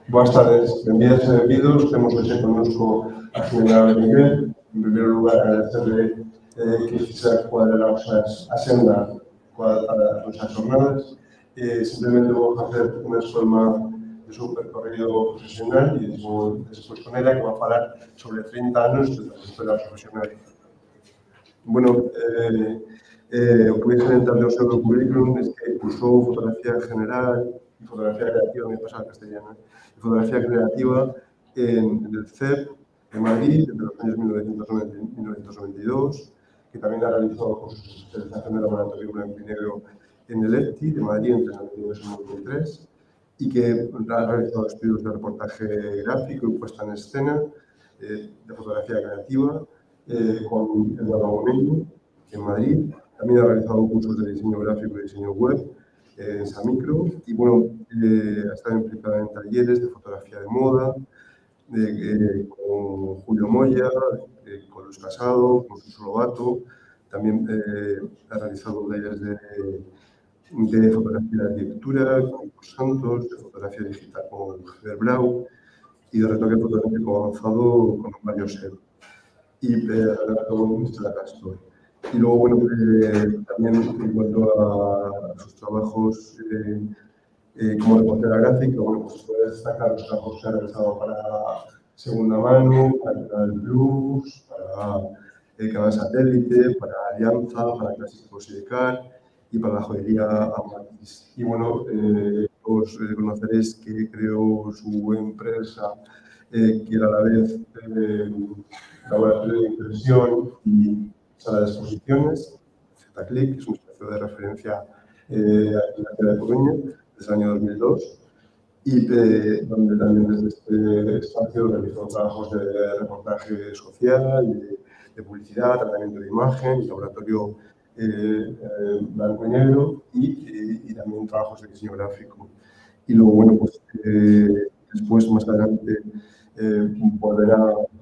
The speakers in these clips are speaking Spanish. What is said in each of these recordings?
Boas tardes, benvidas e benvidos. Temos hoxe connosco a señora Miguel. En primeiro lugar, agradecerle que fixera cuadrar a senda para as nosas jornadas. Simplemente vou facer unha escolma do seu percorrido profesional e despois con ela que va a falar sobre 30 anos de trayectoria profesional. Bueno, o que vais a comentar do seu currículum é que cursou fotografía general y fotografía creativa, me pasa castellana, y fotografía creativa en el CEP de Madrid desde los años 1992, que también ha realizado cursos de especialización de laboratorio blanco y negro en el EFTI de Madrid entre 1992 y 1993, y que ha realizado estudios de reportaje gráfico y puesta en escena de fotografía creativa con Eduardo Moneño en Madrid. También ha realizado cursos de diseño gráfico y diseño web en Samicro, y bueno, ha estado implicada en talleres de fotografía de moda, con Julio Moya, con Luis Casado, con Suso Lobato. También ha realizado talleres de fotografía de arquitectura con Santos, de fotografía digital con Javier Blau y de retoque fotográfico avanzado con Mario Seb. Y relato Estela Castor. Y luego, bueno, también en cuanto a sus trabajos como reportera gráfica, bueno, pues puede destacar los trabajos que ha realizado para Segunda Mano, para Canal Plus, para Canal Satélite, para Alianza, para Clásico Sidecar y para la joyería Amatis. Y bueno, os conoceréis que creó su empresa, que era a la vez laboratorio de impresión y sala de exposiciones, ZClick, que es un espacio de referencia en la ciudad de Coruña, desde el año 2002, y donde también desde este espacio realizó trabajos de reportaje social, de publicidad, tratamiento de imagen, laboratorio blanco y negro y también trabajos de diseño gráfico. Y luego, bueno, pues después, más adelante, volverá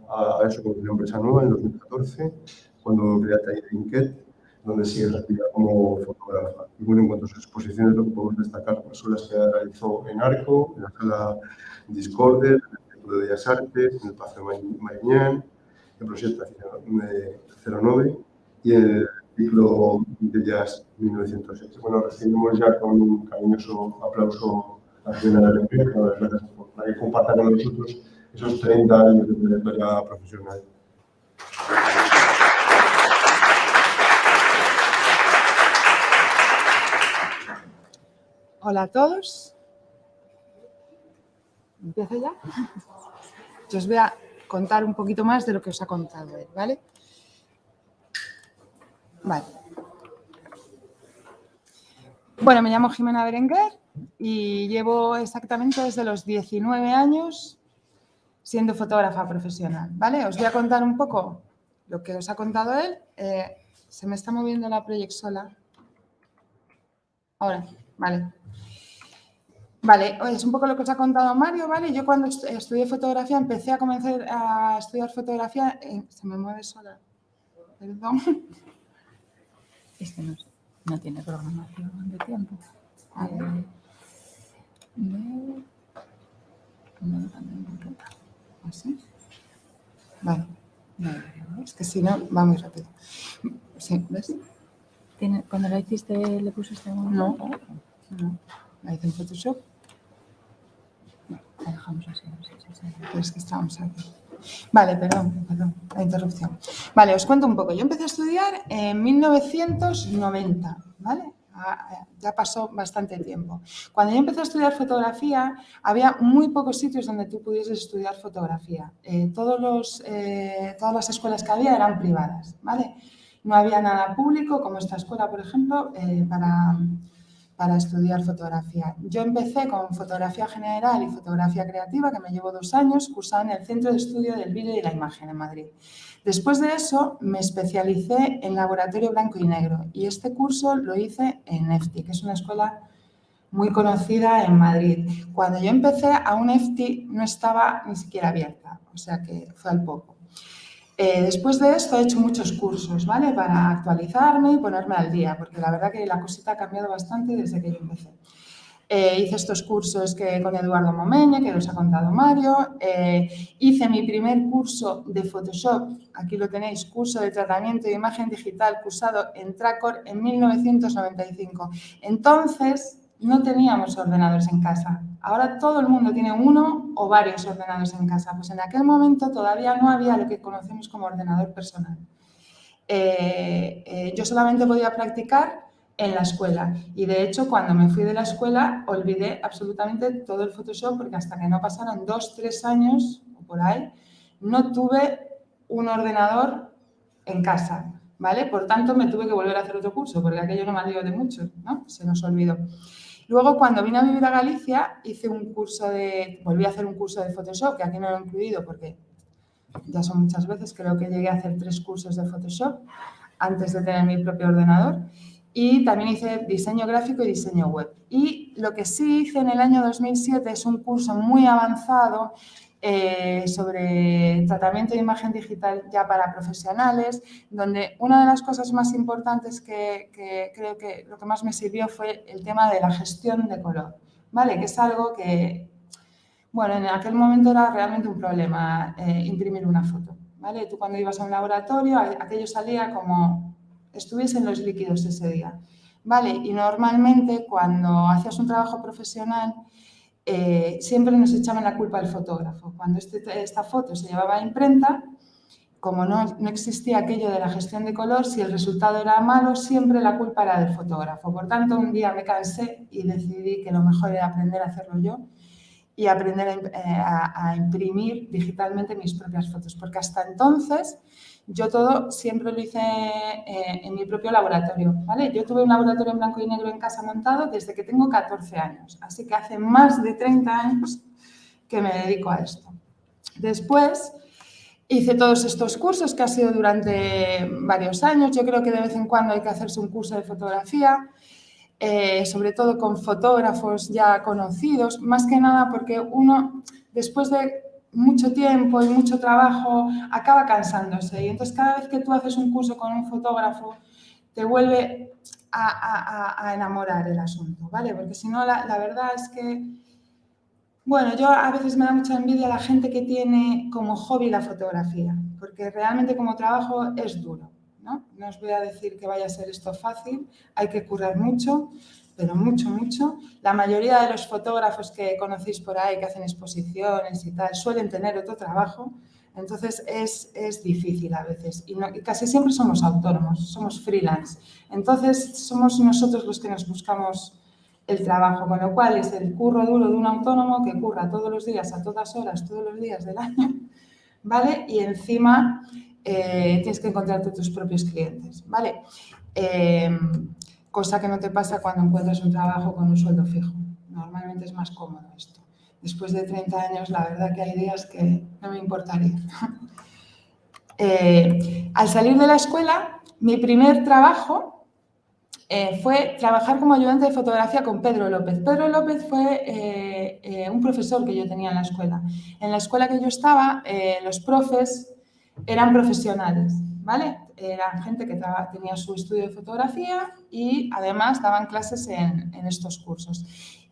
a eso con una empresa nueva en 2014, cuando crea Taller Inquet, donde sigue la actividad como fotógrafa. Y bueno, en cuanto a sus exposiciones, lo que podemos destacar son las que realizó en Arco, en la sala Discorder, en el Centro de Bellas Artes, en el Paseo Mariñán, en el Proyecto 09 y en el ciclo de Jazz 1906. Bueno, recibimos ya con un cariñoso aplauso a la señora Alegría, gracias por que comparta con nosotros esos 30 años de trayectoria profesional. Hola a todos. ¿Empiezo ya? Yo os voy a contar un poquito más de lo que os ha contado él, ¿vale? Vale. Bueno, me llamo Jimena Berenguer y llevo exactamente desde los 19 años siendo fotógrafa profesional, ¿vale? Os voy a contar un poco lo que os ha contado él. Se me está moviendo la proyección. Ahora, vale. Vale, es un poco lo que os ha contado Mario, ¿vale? Yo cuando estudié fotografía, empecé a comenzar a estudiar fotografía... se me mueve sola. Perdón. Este no tiene programación de tiempo. ¿Así? Vale. Es que si no, va muy rápido. Sí, ¿ves? Cuando la hiciste, ¿le pusiste un...? No. La hice en Photoshop. No, la dejamos así. Pero es que estábamos aquí. Vale, perdón, la interrupción. Vale, os cuento un poco. Yo empecé a estudiar en 1990, ¿vale? Ya pasó bastante tiempo. Cuando yo empecé a estudiar fotografía, había muy pocos sitios donde tú pudieses estudiar fotografía. Todas las escuelas que había eran privadas, ¿vale? No había nada público, como esta escuela, por ejemplo, para estudiar fotografía. Yo empecé con fotografía general y fotografía creativa, que me llevo 2 años, cursada en el Centro de Estudio del Vídeo y la Imagen en Madrid. Después de eso, me especialicé en laboratorio blanco y negro y este curso lo hice en EFTI, que es una escuela muy conocida en Madrid. Cuando yo empecé, aún EFTI no estaba ni siquiera abierta, o sea que fue al poco. Después de esto he hecho muchos cursos, ¿vale? Para actualizarme y ponerme al día, porque la verdad que la cosita ha cambiado bastante desde que yo empecé. Hice estos cursos con Eduardo Momeñe, que os ha contado Mario. Hice mi primer curso de Photoshop, aquí lo tenéis, curso de tratamiento de imagen digital cursado en Tracor en 1995. Entonces, no teníamos ordenadores en casa. Ahora todo el mundo tiene uno o varios ordenadores en casa. Pues en aquel momento todavía no había lo que conocemos como ordenador personal. Yo solamente podía practicar en la escuela y de hecho cuando me fui de la escuela olvidé absolutamente todo el Photoshop porque hasta que no pasaron 2-3 años o por ahí no tuve un ordenador en casa, ¿vale? Por tanto me tuve que volver a hacer otro curso porque aquello no me ha de mucho, ¿no? Se nos olvidó. Luego cuando vine a vivir a Galicia volví a hacer un curso de Photoshop que aquí no lo he incluido porque ya son muchas veces, creo que llegué a hacer 3 cursos de Photoshop antes de tener mi propio ordenador. Y también hice diseño gráfico y diseño web. Y lo que sí hice en el año 2007 es un curso muy avanzado sobre tratamiento de imagen digital ya para profesionales, donde una de las cosas más importantes que creo que lo que más me sirvió fue el tema de la gestión de color, ¿vale? Que es algo que, bueno, en aquel momento era realmente un problema imprimir una foto, ¿vale? Tú cuando ibas a un laboratorio, aquello salía como estuviesen los líquidos ese día, ¿vale? Y normalmente cuando hacías un trabajo profesional siempre nos echaban la culpa al fotógrafo. Cuando esta foto se llevaba a imprenta, como no existía aquello de la gestión de color, si el resultado era malo, siempre la culpa era del fotógrafo. Por tanto, un día me cansé y decidí que lo mejor era aprender a hacerlo yo y aprender a imprimir digitalmente mis propias fotos, porque hasta entonces yo todo siempre lo hice en mi propio laboratorio, ¿vale? Yo tuve un laboratorio en blanco y negro en casa montado desde que tengo 14 años, así que hace más de 30 años que me dedico a esto. Después hice todos estos cursos que ha sido durante varios años. Yo creo que de vez en cuando hay que hacerse un curso de fotografía, sobre todo con fotógrafos ya conocidos, más que nada porque uno, después de mucho tiempo y mucho trabajo, acaba cansándose. Y entonces cada vez que tú haces un curso con un fotógrafo, te vuelve a enamorar el asunto, ¿vale? Porque si no, la verdad es que, bueno, yo a veces me da mucha envidia la gente que tiene como hobby la fotografía, porque realmente como trabajo es duro. No os voy a decir que vaya a ser esto fácil, hay que currar mucho, pero mucho, mucho. La mayoría de los fotógrafos que conocéis por ahí, que hacen exposiciones y tal, suelen tener otro trabajo, entonces es difícil a veces. Y casi siempre somos autónomos, somos freelance. Entonces somos nosotros los que nos buscamos el trabajo, con lo cual es el curro duro de un autónomo que curra todos los días, a todas horas, todos los días del año, ¿vale? Y encima tienes que encontrarte tus propios clientes, ¿vale? Cosa que no te pasa cuando encuentras un trabajo con un sueldo fijo. Normalmente es más cómodo esto. Después de 30 años, la verdad que hay días que no me importaría. Al salir de la escuela, mi primer trabajo fue trabajar como ayudante de fotografía con Pedro López. Pedro López fue un profesor que yo tenía en la escuela. En la escuela que yo estaba, los profes eran profesionales, ¿vale? Eran gente que tenía su estudio de fotografía y además daban clases en estos cursos.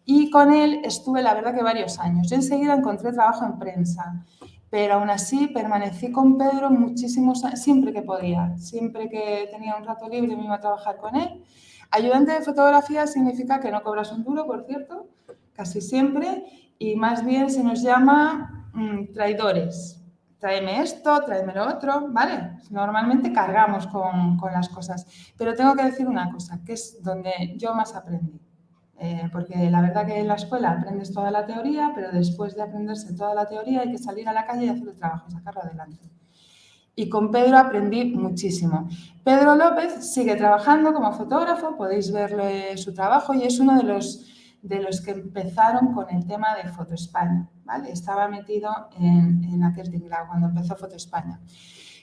Y con él estuve, la verdad, que varios años. Yo enseguida encontré trabajo en prensa, pero aún así permanecí con Pedro muchísimos años, siempre que podía. Siempre que tenía un rato libre me iba a trabajar con él. Ayudante de fotografía significa que no cobras un duro, por cierto, casi siempre, y más bien se nos llama traidores. Tráeme esto, tráeme lo otro, ¿vale? Normalmente cargamos con las cosas. Pero tengo que decir una cosa, que es donde yo más aprendí. Porque la verdad que en la escuela aprendes toda la teoría, pero después de aprenderse toda la teoría hay que salir a la calle y hacer el trabajo, sacarlo adelante. Y con Pedro aprendí muchísimo. Pedro López sigue trabajando como fotógrafo, podéis verle su trabajo y es uno de los que empezaron con el tema de Foto España, ¿vale? Estaba metido en aquel tinglado cuando empezó Foto España.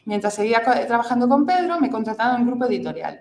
Mientras seguía trabajando con Pedro, me contrataron en un grupo editorial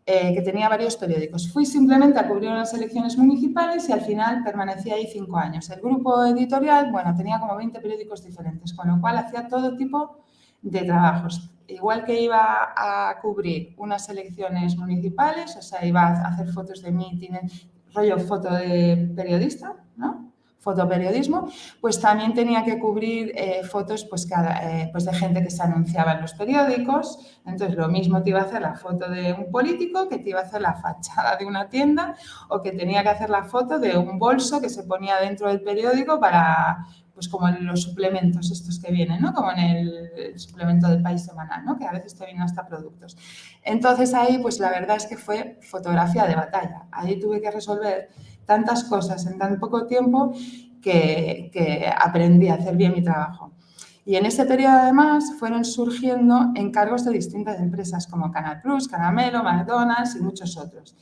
que tenía varios periódicos. Fui simplemente a cubrir unas elecciones municipales y al final permanecí ahí 5 años. El grupo editorial, bueno, tenía como 20 periódicos diferentes, con lo cual hacía todo tipo de trabajos. Igual que iba a cubrir unas elecciones municipales, o sea, iba a hacer fotos de mítines, rollo foto de periodista, ¿no? Fotoperiodismo, pues también tenía que cubrir fotos pues de gente que se anunciaba en los periódicos. Entonces, lo mismo te iba a hacer la foto de un político que te iba a hacer la fachada de una tienda o que tenía que hacer la foto de un bolso que se ponía dentro del periódico para, pues como en los suplementos estos que vienen, ¿no? Como en el suplemento del País Semanal, ¿no? Que a veces te vienen hasta productos. Entonces, ahí, pues la verdad es que fue fotografía de batalla. Ahí tuve que resolver tantas cosas en tan poco tiempo que aprendí a hacer bien mi trabajo. Y en ese periodo, además, fueron surgiendo encargos de distintas empresas como Canal Plus, Caramelo, McDonald's y muchos otros.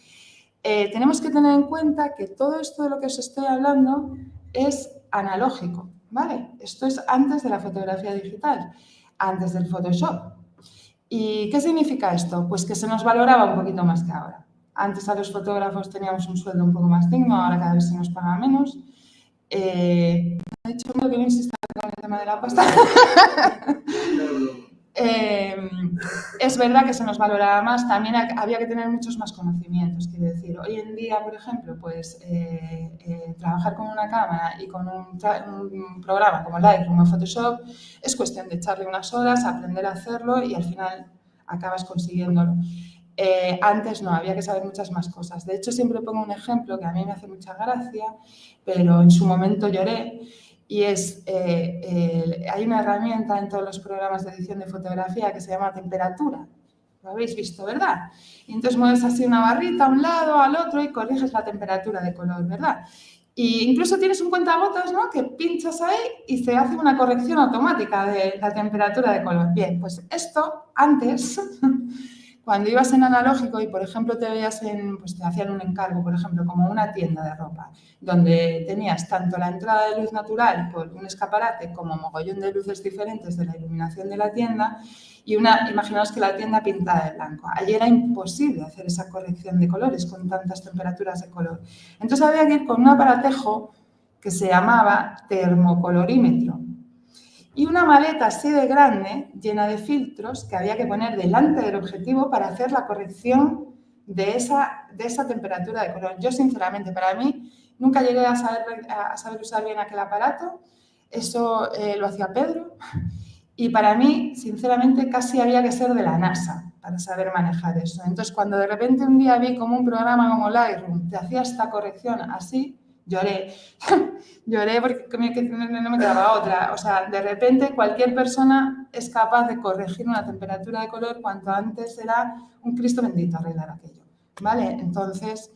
Tenemos que tener en cuenta que todo esto de lo que os estoy hablando es analógico, ¿vale? Esto es antes de la fotografía digital, antes del Photoshop. ¿Y qué significa esto? Pues que se nos valoraba un poquito más que ahora. Antes a los fotógrafos teníamos un sueldo un poco más digno, ahora cada vez se nos paga menos. He dicho que no insista con el tema de la pasta. Es verdad que se nos valoraba más, también había que tener muchos más conocimientos, quiero decir. Hoy en día, por ejemplo, pues trabajar con una cámara y con un programa como Lightroom o Photoshop es cuestión de echarle unas horas, aprender a hacerlo y al final acabas consiguiéndolo. Antes no, había que saber muchas más cosas. De hecho, siempre pongo un ejemplo que a mí me hace mucha gracia, pero en su momento lloré, y es, hay una herramienta en todos los programas de edición de fotografía que se llama temperatura. Lo habéis visto, ¿verdad? Y entonces mueves así una barrita a un lado, al otro y corriges la temperatura de color, ¿verdad? Y incluso tienes un cuentagotas, ¿no? Que pinchas ahí y se hace una corrección automática de la temperatura de color. Bien, pues esto antes... Cuando ibas en analógico y, por ejemplo, pues te hacían un encargo, por ejemplo, como una tienda de ropa, donde tenías tanto la entrada de luz natural por un escaparate como mogollón de luces diferentes de la iluminación de la tienda y imaginaos que la tienda pintada de blanco. Allí era imposible hacer esa corrección de colores con tantas temperaturas de color. Entonces había que ir con un aparatejo que se llamaba termocolorímetro. Y una maleta así de grande, llena de filtros, que había que poner delante del objetivo para hacer la corrección de esa temperatura de color. Yo, sinceramente, para mí, nunca llegué a saber usar bien aquel aparato. Eso lo hacía Pedro. Y para mí, sinceramente, casi había que ser de la NASA para saber manejar eso. Entonces, cuando de repente un día vi como un programa como Lightroom te hacía esta corrección así, lloré. Lloré porque no me quedaba otra. O sea, de repente cualquier persona es capaz de corregir una temperatura de color cuanto antes era un Cristo bendito arreglar aquello. ¿Vale? Entonces,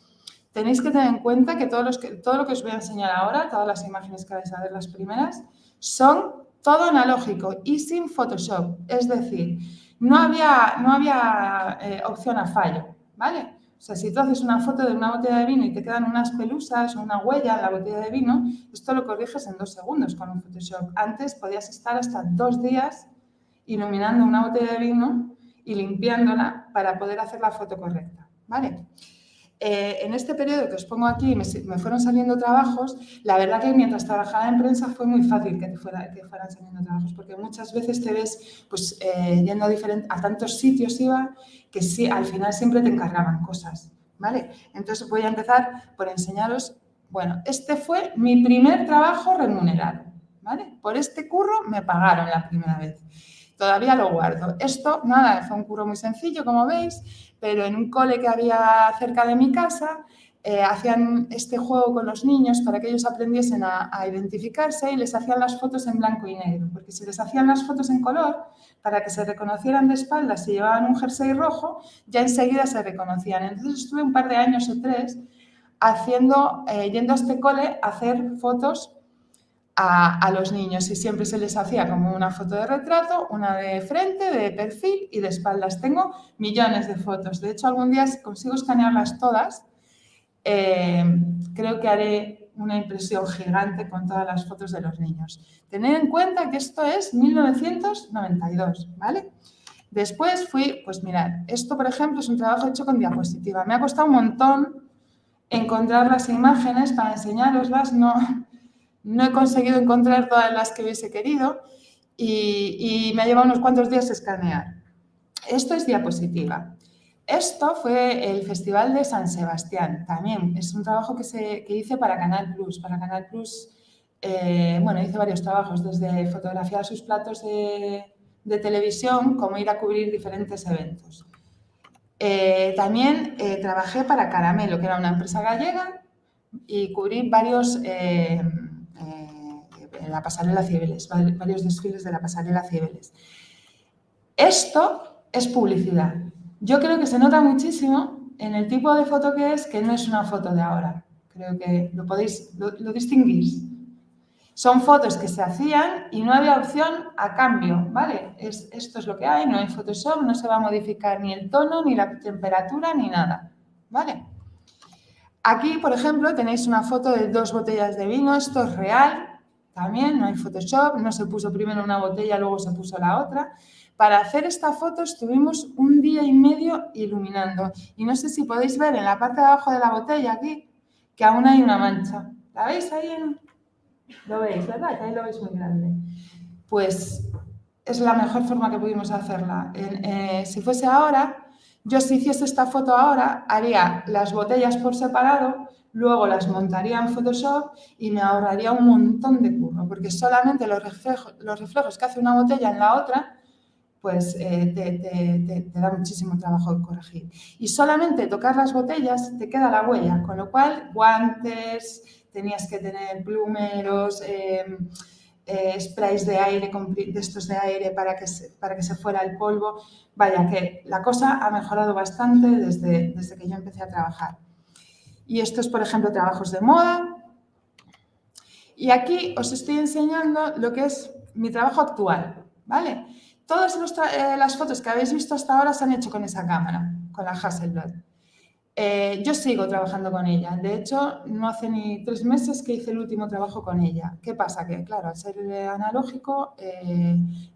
tenéis que tener en cuenta que todo lo que os voy a enseñar ahora, todas las imágenes que vais a ver, las primeras, son todo analógico y sin Photoshop. Es decir, no había opción a fallo. ¿Vale? O sea, si tú haces una foto de una botella de vino y te quedan unas pelusas o una huella en la botella de vino, esto lo corriges en 2 segundos con un Photoshop. Antes podías estar hasta 2 días iluminando una botella de vino y limpiándola para poder hacer la foto correcta, ¿vale? En este periodo que os pongo aquí me fueron saliendo trabajos. La verdad que mientras trabajaba en prensa fue muy fácil que fueran saliendo trabajos, porque muchas veces te ves pues, yendo a tantos sitios que sí, al final siempre te encargaban cosas, ¿vale? Entonces voy a empezar por enseñaros, bueno, este fue mi primer trabajo remunerado, ¿vale? Por este curro me pagaron la primera vez. Todavía lo guardo. Esto, nada, fue un curro muy sencillo, como veis, pero en un cole que había cerca de mi casa hacían este juego con los niños para que ellos aprendiesen a identificarse y les hacían las fotos en blanco y negro, porque si les hacían las fotos en color, para que se reconocieran de espaldas si llevaban un jersey rojo, ya enseguida se reconocían. Entonces estuve un par de años o 3 yendo a este cole a hacer fotos a los niños y siempre se les hacía como una foto de retrato, una de frente, de perfil y de espaldas. Tengo millones de fotos. De hecho, algún día si consigo escanearlas todas, creo que haré una impresión gigante con todas las fotos de los niños. Tened en cuenta que esto es 1992, ¿vale? Después pues mirad, esto por ejemplo es un trabajo hecho con diapositiva. Me ha costado un montón encontrar las imágenes para enseñároslas, no he conseguido encontrar todas las que hubiese querido y me ha llevado unos cuantos días escanear. Esto es diapositiva. Esto fue el Festival de San Sebastián. También es un trabajo que hice para Canal Plus. Para Canal Plus, bueno, hice varios trabajos, desde fotografiar sus platos de televisión, como ir a cubrir diferentes eventos. También trabajé para Caramelo, que era una empresa gallega, y cubrí varios en la pasarela Cibeles, varios desfiles de la pasarela Cibeles. Esto es publicidad. Yo creo que se nota muchísimo en el tipo de foto que no es una foto de ahora. Creo que lo distinguís. Son fotos que se hacían y no había opción a cambio, ¿vale? Esto es lo que hay, no hay Photoshop, no se va a modificar ni el tono, ni la temperatura, ni nada, ¿vale? Aquí, por ejemplo, tenéis una foto de 2 botellas de vino, esto es real, también no hay Photoshop, no se puso primero una botella, luego se puso la otra. Para hacer esta foto estuvimos 1 día y medio iluminando y no sé si podéis ver en la parte de abajo de la botella aquí que aún hay una mancha. ¿La veis ahí? Lo veis, ¿verdad? Que ahí lo veis muy grande. Pues es la mejor forma que pudimos hacerla. Si fuese ahora, yo si hiciese esta foto ahora, haría las botellas por separado, luego las montaría en Photoshop y me ahorraría un montón de curro, porque solamente los reflejos que hace una botella en la otra, pues te da muchísimo trabajo de corregir. Y solamente tocar las botellas te queda la huella, con lo cual guantes, tenías que tener plumeros, sprays de aire, de estos de aire para que se fuera el polvo. Vaya, que la cosa ha mejorado bastante desde que yo empecé a trabajar. Y esto es, por ejemplo, trabajos de moda. Y aquí os estoy enseñando lo que es mi trabajo actual, ¿vale? Todas las fotos que habéis visto hasta ahora se han hecho con esa cámara, con la Hasselblad. Yo sigo trabajando con ella. De hecho, no hace ni 3 meses que hice el último trabajo con ella. ¿Qué pasa? Que, claro, al ser analógico,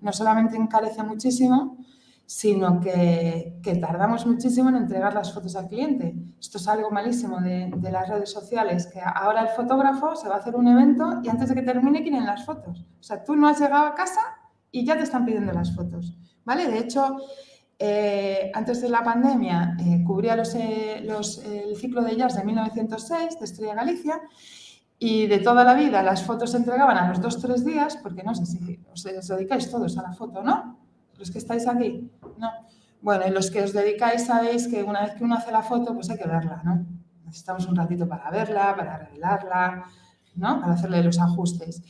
no solamente encarece muchísimo, sino que tardamos muchísimo en entregar las fotos al cliente. Esto es algo malísimo de las redes sociales, que ahora el fotógrafo se va a hacer un evento y antes de que termine quieren las fotos. O sea, tú no has llegado a casa y ya te están pidiendo las fotos, ¿vale? De hecho, antes de la pandemia cubría el ciclo de jazz de 1906 de Estrella Galicia y de toda la vida las fotos se entregaban a los 2-3 días, porque no sé si os dedicáis todos a la foto, ¿no? Los que estáis aquí, ¿no? Bueno, y los que os dedicáis sabéis que una vez que uno hace la foto, pues hay que verla, ¿no? Necesitamos un ratito para verla, para revelarla, ¿no? Para hacerle los ajustes.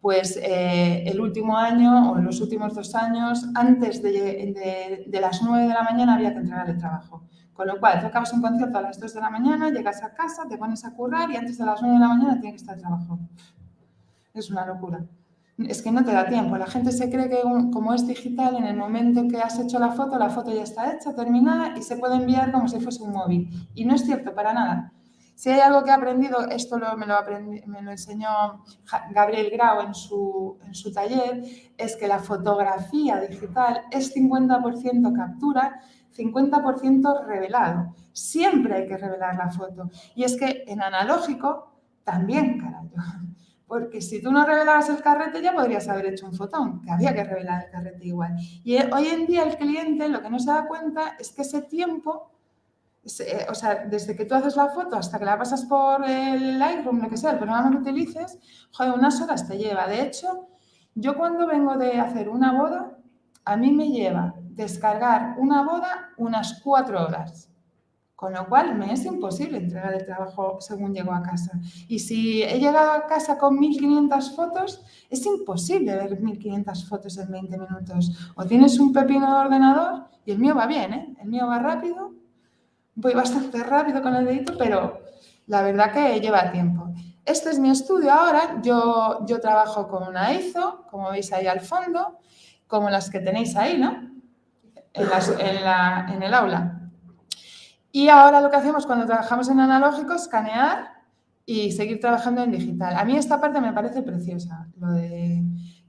Pues el último año o los últimos 2 años, antes de las 9 de la mañana había que entregar el trabajo. Con lo cual, tú acabas un concierto a las 2 de la mañana, llegas a casa, te pones a currar y antes de las 9 de la mañana tiene que estar el trabajo. Es una locura. Es que no te da tiempo. La gente se cree que como es digital, en el momento que has hecho la foto ya está hecha, terminada y se puede enviar como si fuese un móvil. Y no es cierto para nada. Si hay algo que he aprendido, esto me lo enseñó Gabriel Grau en su taller, es que la fotografía digital es 50% captura, 50% revelado. Siempre hay que revelar la foto. Y es que en analógico también, carajo. Porque si tú no revelabas el carrete ya podrías haber hecho un fotón, que había que revelar el carrete igual. Y hoy en día el cliente lo que no se da cuenta es que ese tiempo, o sea, desde que tú haces la foto hasta que la pasas por el Lightroom, lo que sea, el programa que utilices, joder, unas horas te lleva. De hecho, yo cuando vengo de hacer una boda, a mí me lleva descargar una boda unas 4 horas. Con lo cual, me es imposible entregar el trabajo según llego a casa. Y si he llegado a casa con 1.500 fotos, es imposible ver 1.500 fotos en 20 minutos. O tienes un pepino de ordenador, y el mío va bien, ¿eh? El mío va rápido, voy bastante rápido con el dedito, pero la verdad que lleva tiempo. Este es mi estudio ahora. Yo trabajo con una ISO, como veis ahí al fondo, como las que tenéis ahí, ¿no? En el aula. Y ahora lo que hacemos cuando trabajamos en analógico es escanear y seguir trabajando en digital. A mí esta parte me parece preciosa, lo de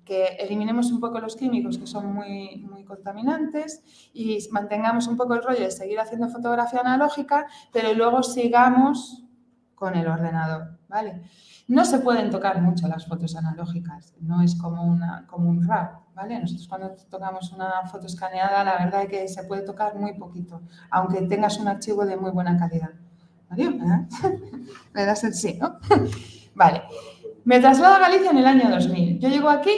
que eliminemos un poco los químicos que son muy, muy contaminantes y mantengamos un poco el rollo de seguir haciendo fotografía analógica, pero luego sigamos con el ordenador, ¿vale? No se pueden tocar mucho las fotos analógicas, no es como un RAW, ¿vale? Nosotros cuando tocamos una foto escaneada, la verdad es que se puede tocar muy poquito, aunque tengas un archivo de muy buena calidad. ¿Vale? Me das el sí, ¿no? Vale. Me traslado a Galicia en el año 2000. Yo llego aquí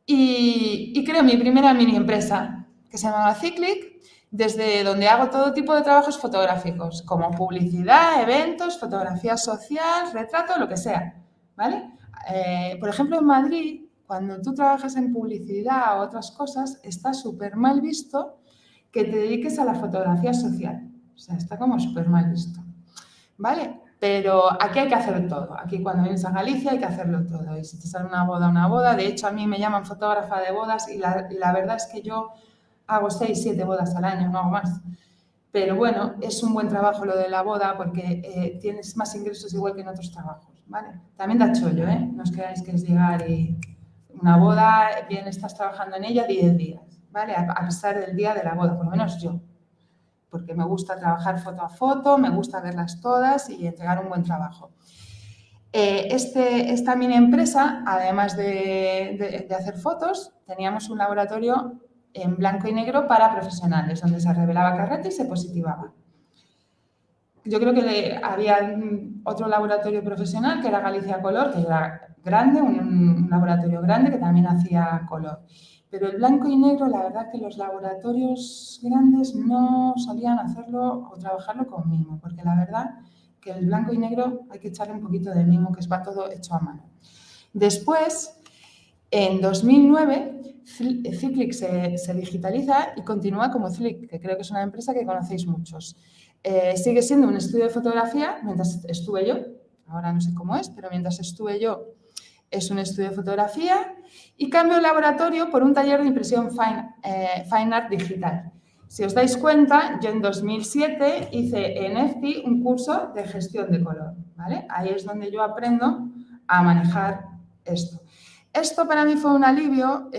y creo mi primera mini empresa, que se llamaba Cyclic, desde donde hago todo tipo de trabajos fotográficos, como publicidad, eventos, fotografía social, retrato, lo que sea, ¿vale? Por ejemplo, en Madrid, cuando tú trabajas en publicidad o otras cosas, está súper mal visto que te dediques a la fotografía social. O sea, está como súper mal visto, ¿vale? Pero aquí hay que hacer todo. Aquí cuando vienes a Galicia hay que hacerlo todo. Y si te sale una boda. De hecho, a mí me llaman fotógrafa de bodas y la verdad es que yo hago 6, 7 bodas al año, no hago más. Pero bueno, es un buen trabajo lo de la boda porque tienes más ingresos igual que en otros trabajos, ¿vale? También da chollo, ¿eh? No os creáis que es llegar y una boda, bien estás trabajando en ella 10 días, ¿vale? A pesar del día de la boda, por lo menos yo. Porque me gusta trabajar foto a foto, me gusta verlas todas y entregar un buen trabajo. Esta mini empresa, además de hacer fotos, teníamos un laboratorio en blanco y negro para profesionales, donde se revelaba carrete y se positivaba. Yo creo que había otro laboratorio profesional que era Galicia Color, que era grande, un laboratorio grande que también hacía color. Pero el blanco y negro, la verdad que los laboratorios grandes no solían hacerlo o trabajarlo con mimo, porque la verdad que el blanco y negro hay que echarle un poquito de mimo, que va todo hecho a mano. Después, en 2009, Cyclic se digitaliza y continúa como Cyclic, que creo que es una empresa que conocéis muchos. Sigue siendo un estudio de fotografía mientras estuve yo, ahora no sé cómo es, pero mientras estuve yo es un estudio de fotografía y cambio el laboratorio por un taller de impresión Fine Art digital. Si os dais cuenta, yo en 2007 hice en EFTI un curso de gestión de color, ¿vale? Ahí es donde yo aprendo a manejar esto. Esto para mí fue un alivio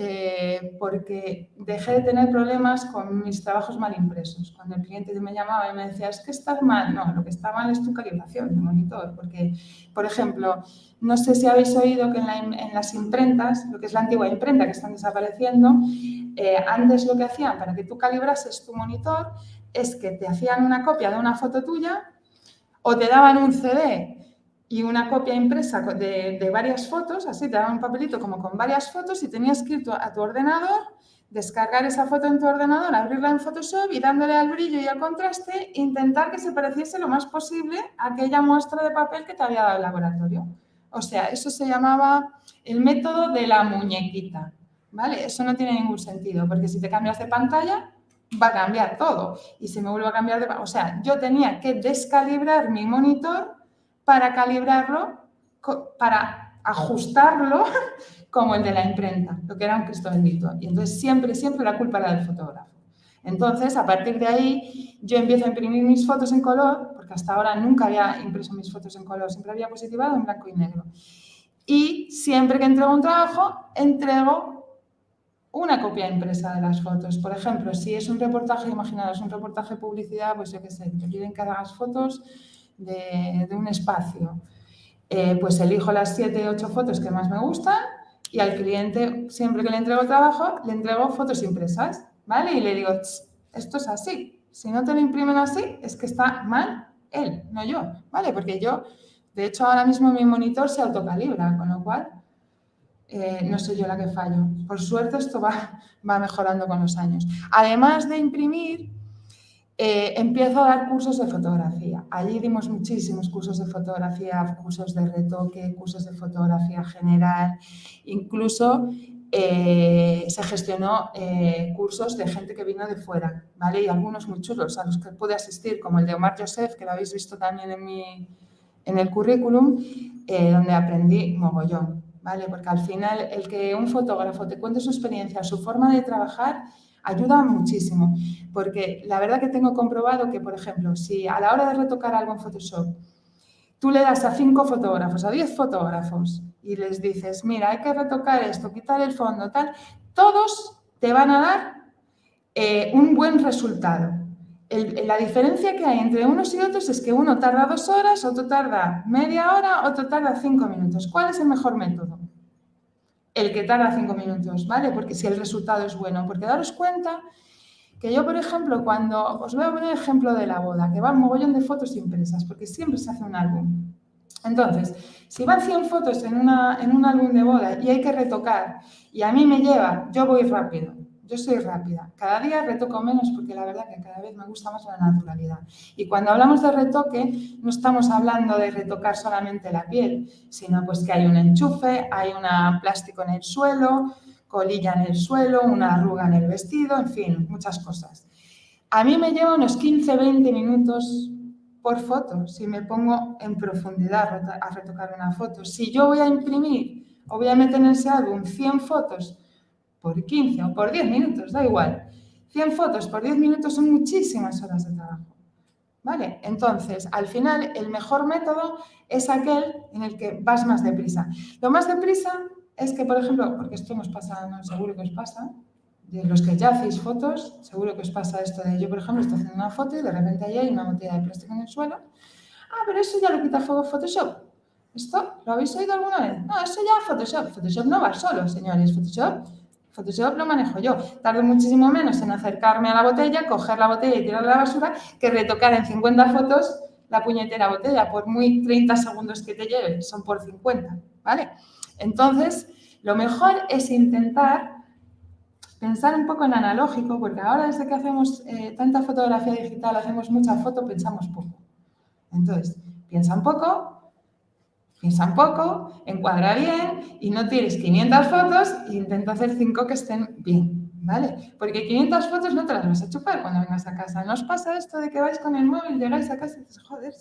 porque dejé de tener problemas con mis trabajos mal impresos. Cuando el cliente me llamaba y me decía, es que estás mal. No, lo que está mal es tu calibración de monitor. Porque, por ejemplo, no sé si habéis oído que en las imprentas, lo que es la antigua imprenta que están desapareciendo, antes lo que hacían para que tú calibrases tu monitor es que te hacían una copia de una foto tuya o te daban un CD y una copia impresa de varias fotos, así te daban un papelito como con varias fotos y tenías que ir a tu ordenador, descargar esa foto en tu ordenador, abrirla en Photoshop y dándole al brillo y al contraste, intentar que se pareciese lo más posible a aquella muestra de papel que te había dado el laboratorio. O sea, eso se llamaba el método de la muñequita, ¿vale? Eso no tiene ningún sentido, porque si te cambias de pantalla, va a cambiar todo. Y si me vuelvo a cambiar de pantalla, o sea, yo tenía que descalibrar mi monitor para calibrarlo, para ajustarlo como el de la imprenta, lo que era un Cristo bendito. Y entonces siempre la culpa era del fotógrafo. Entonces, a partir de ahí, yo empiezo a imprimir mis fotos en color, porque hasta ahora nunca había impreso mis fotos en color, siempre había positivado en blanco y negro. Y siempre que entrego un trabajo, entrego una copia impresa de las fotos. Por ejemplo, si es un reportaje, imaginaos, un reportaje de publicidad, pues yo qué sé, te piden que hagas fotos de un espacio. Pues elijo las 7 o 8 fotos que más me gustan y al cliente, siempre que le entrego trabajo, le entrego fotos impresas, ¿vale? Y le digo, esto es así. Si no te lo imprimen así, es que está mal él, no yo, ¿vale? Porque yo, de hecho, ahora mismo mi monitor se autocalibra, con lo cual no soy yo la que fallo. Por suerte, esto va mejorando con los años. Además de imprimir, empiezo a dar cursos de fotografía. Allí dimos muchísimos cursos de fotografía, cursos de retoque, cursos de fotografía general. Incluso se gestionó cursos de gente que vino de fuera, ¿vale? Y algunos muy chulos a los que pude asistir, como el de Omar Joseph, que lo habéis visto también en el currículum, donde aprendí mogollón, ¿vale? Porque al final el que un fotógrafo te cuente su experiencia, su forma de trabajar, ayuda muchísimo, porque la verdad que tengo comprobado que, por ejemplo, si a la hora de retocar algo en Photoshop, tú le das a 5 fotógrafos, a 10 fotógrafos y les dices, mira, hay que retocar esto, quitar el fondo, tal, todos te van a dar un buen resultado. La diferencia que hay entre unos y otros es que uno tarda 2 horas, otro tarda media hora, otro tarda 5 minutos. ¿Cuál es el mejor método? El que tarda 5 minutos, ¿vale? Porque si el resultado es bueno. Porque daros cuenta que yo, por ejemplo, cuando os voy a poner el ejemplo de la boda, que va un mogollón de fotos impresas, porque siempre se hace un álbum. Entonces, si van 100 fotos en un álbum de boda y hay que retocar, y a mí me lleva, yo voy rápido, yo soy rápida. Cada día retoco menos porque la verdad que cada vez me gusta más la naturalidad. Y cuando hablamos de retoque, no estamos hablando de retocar solamente la piel, sino pues que hay un enchufe, hay un plástico en el suelo, colilla en el suelo, una arruga en el vestido, en fin, muchas cosas. A mí me lleva unos 15-20 minutos por foto, si me pongo en profundidad a retocar una foto. Si yo voy a imprimir o voy a meter en ese álbum 100 fotos por 15 o por 10 minutos, da igual. 100 fotos por 10 minutos son muchísimas horas de trabajo. ¿Vale? Entonces, al final, el mejor método es aquel en el que vas más deprisa. Lo más deprisa es que, por ejemplo, porque esto nos pasa, no, seguro que os pasa, de los que ya hacéis fotos, seguro que os pasa esto de yo, por ejemplo, estoy haciendo una foto y de repente ahí hay una botella de plástico en el suelo. Ah, pero eso ya lo quita fuego Photoshop. ¿Esto lo habéis oído alguna vez? No, eso ya Photoshop. Photoshop no va solo, señores. Photoshop lo manejo yo. Tardo muchísimo menos en acercarme a la botella, coger la botella y tirarla a la basura que retocar en 50 fotos la puñetera botella. Por muy 30 segundos que te lleve, son por 50, ¿vale? Entonces, lo mejor es intentar pensar un poco en analógico, porque ahora desde que hacemos tanta fotografía digital, hacemos mucha foto, pensamos poco. Entonces, piensa un poco, encuadra bien y no tires 500 fotos e intenta hacer 5 que estén bien, ¿vale? Porque 500 fotos no te las vas a chupar cuando vengas a casa. ¿No os pasa esto de que vais con el móvil, llegáis a casa y dices, joder,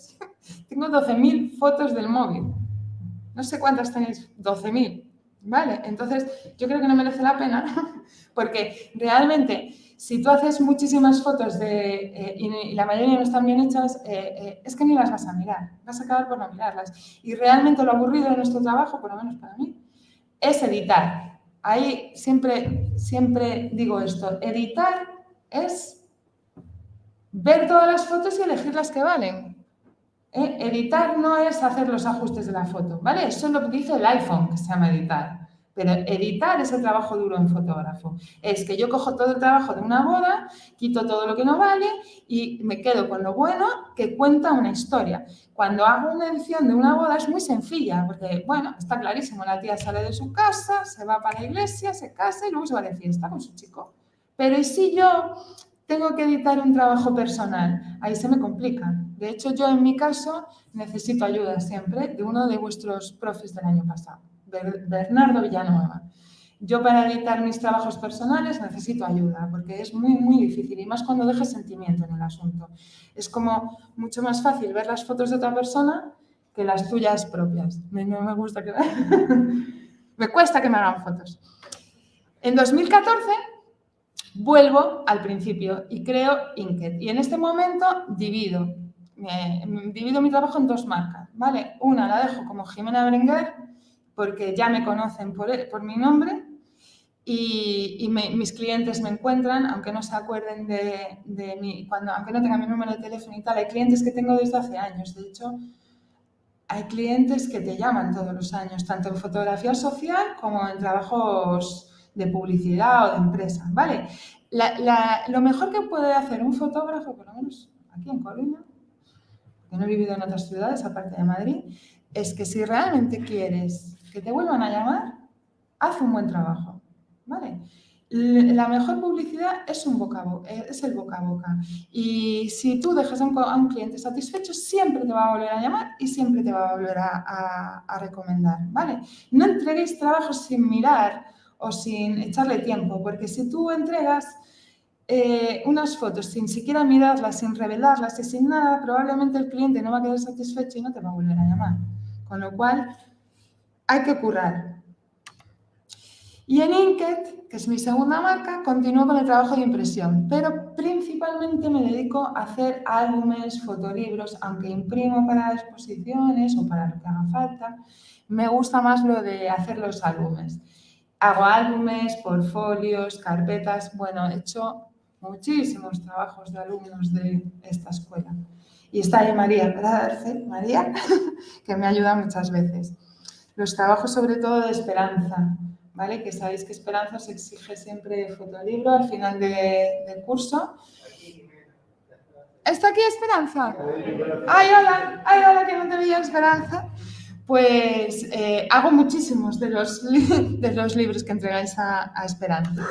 tengo 12.000 fotos del móvil? No sé cuántas tenéis, 12.000, ¿vale? Entonces, yo creo que no merece la pena porque realmente si tú haces muchísimas fotos y la mayoría no están bien hechas, es que ni las vas a mirar, vas a acabar por no mirarlas. Y realmente lo aburrido de nuestro trabajo, por lo menos para mí, es editar. Ahí siempre digo esto, editar es ver todas las fotos y elegir las que valen. Editar no es hacer los ajustes de la foto, ¿vale? Eso lo dice el iPhone, que se llama editar. Pero editar es el trabajo duro en fotógrafo. Es que yo cojo todo el trabajo de una boda, quito todo lo que no vale y me quedo con lo bueno que cuenta una historia. Cuando hago una edición de una boda es muy sencilla, porque, bueno, está clarísimo, la tía sale de su casa, se va para la iglesia, se casa y luego se va de fiesta con su chico. Pero ¿y si yo tengo que editar un trabajo personal? Ahí se me complica. De hecho, yo en mi caso necesito ayuda siempre de uno de vuestros profes del año pasado. Bernardo Villanueva. Yo para editar mis trabajos personales necesito ayuda porque es muy, muy difícil y más cuando dejes sentimiento en el asunto. Es como mucho más fácil ver las fotos de otra persona que las tuyas propias. No me gusta que... me cuesta que me hagan fotos. En 2014 vuelvo al principio y creo Inked. Y en este momento divido mi trabajo en 2 marcas, ¿vale? Una la dejo como Jimena Berenguer porque ya me conocen por mi nombre y mis clientes me encuentran, aunque no se acuerden de mí, aunque no tengan mi número de teléfono y tal. Hay clientes que tengo desde hace años. De hecho, hay clientes que te llaman todos los años, tanto en fotografía social como en trabajos de publicidad o de empresa, ¿vale? Lo mejor que puede hacer un fotógrafo, por lo menos aquí en Coruña, que no he vivido en otras ciudades aparte de Madrid, es que si realmente quieres que te vuelvan a llamar, haz un buen trabajo, ¿vale? La mejor publicidad es el boca a boca. Y si tú dejas a un cliente satisfecho, siempre te va a volver a llamar y siempre te va a volver a recomendar, ¿vale? No entreguéis trabajos sin mirar o sin echarle tiempo, porque si tú entregas unas fotos sin siquiera mirarlas, sin revelarlas y sin nada, probablemente el cliente no va a quedar satisfecho y no te va a volver a llamar. Con lo cual, hay que currar. Y en Inked, que es mi segunda marca, continúo con el trabajo de impresión, pero principalmente me dedico a hacer álbumes, fotolibros, aunque imprimo para exposiciones o para lo que haga falta. Me gusta más lo de hacer los álbumes. Hago álbumes, portfolios, carpetas, bueno, he hecho muchísimos trabajos de alumnos de esta escuela. Y está ahí María, ¿verdad, María? Que me ayuda muchas veces. Los trabajos sobre todo de Esperanza, ¿vale? Que sabéis que Esperanza se exige siempre fotolibro al final del curso. ¿Está aquí Esperanza? ¡Ay, hola, que no te veía, Esperanza! Pues hago muchísimos de los libros que entregáis a Esperanza.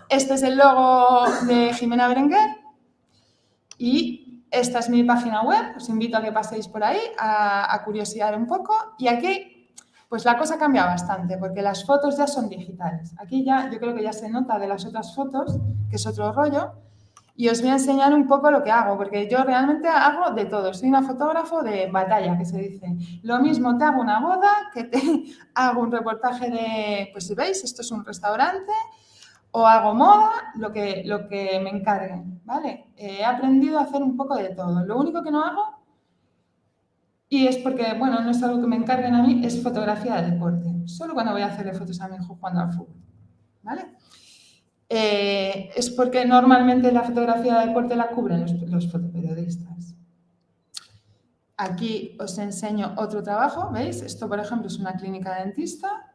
Este es el logo de Jimena Berenguer y esta es mi página web. Os invito a que paséis por ahí a curiosear un poco. Y aquí, pues la cosa cambia bastante porque las fotos ya son digitales. Aquí ya, yo creo que ya se nota de las otras fotos, que es otro rollo. Y os voy a enseñar un poco lo que hago, porque yo realmente hago de todo. Soy una fotógrafo de batalla, que se dice. Lo mismo te hago una boda, que te hago un reportaje de, pues si veis, esto es un restaurante, o hago moda, lo que me encarguen, ¿vale? He aprendido a hacer un poco de todo. Lo único que no hago, y es porque, bueno, no es algo que me encarguen a mí, es fotografía de deporte. Solo cuando voy a hacerle fotos a mi hijo jugando al fútbol, ¿vale? Es porque normalmente la fotografía de deporte la cubren los fotoperiodistas. Aquí os enseño otro trabajo, ¿veis? Esto, por ejemplo, es una clínica dentista.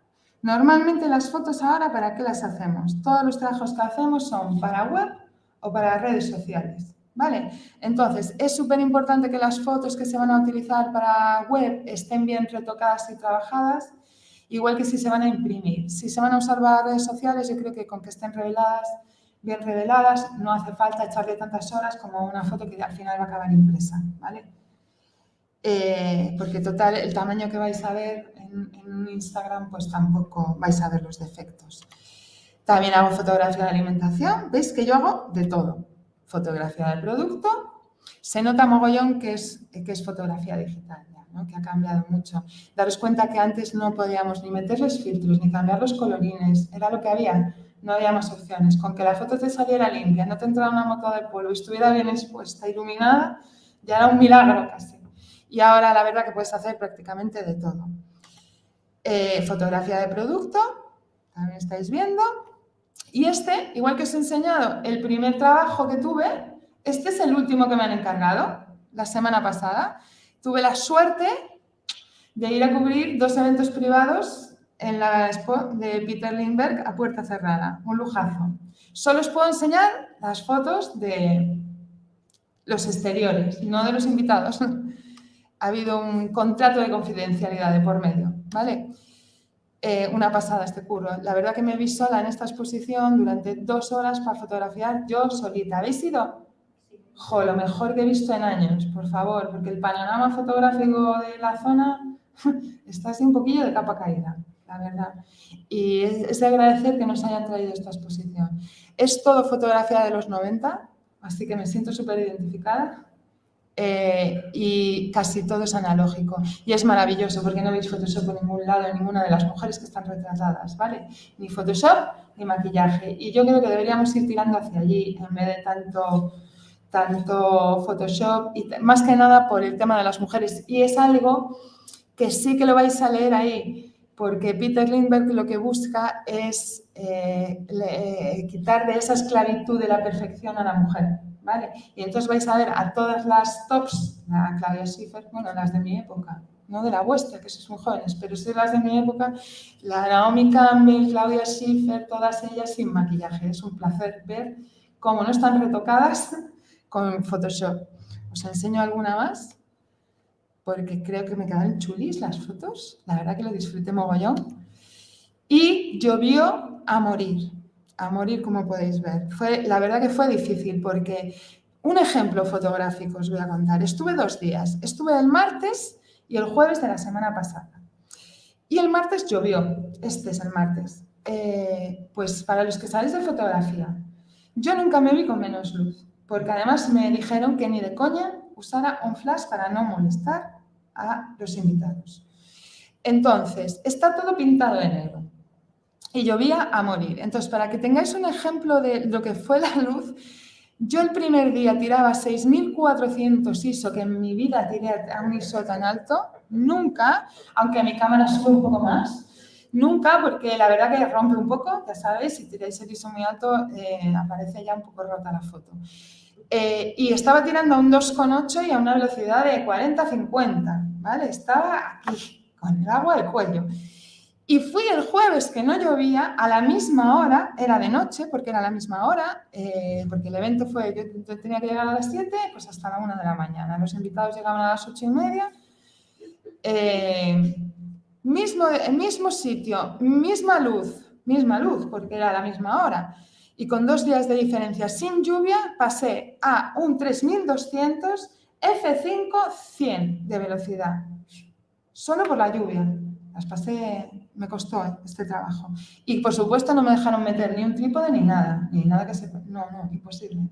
Normalmente las fotos ahora, ¿para qué las hacemos? Todos los trabajos que hacemos son para web o para redes sociales, ¿vale? Entonces, es súper importante que las fotos que se van a utilizar para web estén bien retocadas y trabajadas, igual que si se van a imprimir. Si se van a usar para redes sociales, yo creo que con que estén bien reveladas, no hace falta echarle tantas horas como una foto que al final va a acabar impresa, ¿vale? Porque total, el tamaño que vais a ver en Instagram, pues tampoco vais a ver los defectos. También hago fotografía de alimentación. ¿Veis que yo hago de todo? Fotografía del producto. Se nota mogollón que es fotografía digital, ¿no? Que ha cambiado mucho. Daros cuenta que antes no podíamos ni meterles filtros, ni cambiar los colorines. Era lo que había. No había más opciones. Con que la foto te saliera limpia, no te entrara una moto de polvo y estuviera bien expuesta, iluminada, ya era un milagro casi. Y ahora la verdad que puedes hacer prácticamente de todo. Fotografía de producto, también estáis viendo. Y este, igual que os he enseñado el primer trabajo que tuve, este es el último que me han encargado la semana pasada. Tuve la suerte de ir a cubrir 2 eventos privados en la expo de Peter Lindbergh a puerta cerrada. Un lujazo. Solo os puedo enseñar las fotos de los exteriores, no de los invitados. Ha habido un contrato de confidencialidad de por medio, ¿vale? Una pasada este curro. La verdad que me vi sola en esta exposición durante 2 horas para fotografiar yo solita. ¿Habéis ido? Jo, lo mejor que he visto en años, por favor, porque el panorama fotográfico de la zona está así un poquillo de capa caída, la verdad. Y es de agradecer que nos hayan traído esta exposición. Es todo fotografía de los 90, así que me siento súper identificada. Y casi todo es analógico y es maravilloso porque no veis Photoshop por ningún lado en ninguna de las mujeres que están retratadas, ¿vale? Ni Photoshop ni maquillaje, y yo creo que deberíamos ir tirando hacia allí en vez de tanto Photoshop, y más que nada por el tema de las mujeres, y es algo que sí que lo vais a leer ahí porque Peter Lindbergh lo que busca es quitar de esa esclavitud de la perfección a la mujer, ¿vale? Y entonces vais a ver a todas las tops, la Claudia Schiffer, bueno, las de mi época, no de la vuestra, que sois muy jóvenes, pero sí las de mi época, la Naomi Campbell, Claudia Schiffer, todas ellas sin maquillaje. Es un placer ver cómo no están retocadas con Photoshop. ¿Os enseño alguna más? Porque creo que me quedan chulis las fotos. La verdad que lo disfruté mogollón. Y llovió a morir como podéis ver. La verdad que fue difícil porque un ejemplo fotográfico os voy a contar. Estuve 2 días. Estuve el martes y el jueves de la semana pasada. Y el martes llovió. Este es el martes. Pues para los que sabéis de fotografía, yo nunca me vi con menos luz. Porque además me dijeron que ni de coña usara un flash para no molestar a los invitados. Entonces, está todo pintado de negro y llovía a morir. Entonces, para que tengáis un ejemplo de lo que fue la luz, yo el primer día tiraba 6400 ISO, que en mi vida tiré a un ISO tan alto, nunca, aunque mi cámara sube un poco más, Nunca, porque la verdad que rompe un poco, ya sabéis, si tiráis el ISO muy alto, aparece ya un poco rota la foto. Y estaba tirando a un 2,8 y a una velocidad de 40-50, ¿vale? Estaba aquí, con el agua al cuello. Y fui el jueves que no llovía, a la misma hora, era de noche, porque era la misma hora, porque el evento fue, yo tenía que llegar a las 7, pues hasta la 1 de la mañana. Los invitados llegaban a las 8:30. Mismo sitio, misma luz, porque era la misma hora. Y con 2 días de diferencia sin lluvia, pasé a un 3200 F5 100 de velocidad. Solo por la lluvia. Las pasé, me costó este trabajo. Y por supuesto no me dejaron meter ni un trípode ni nada que se... No, imposible.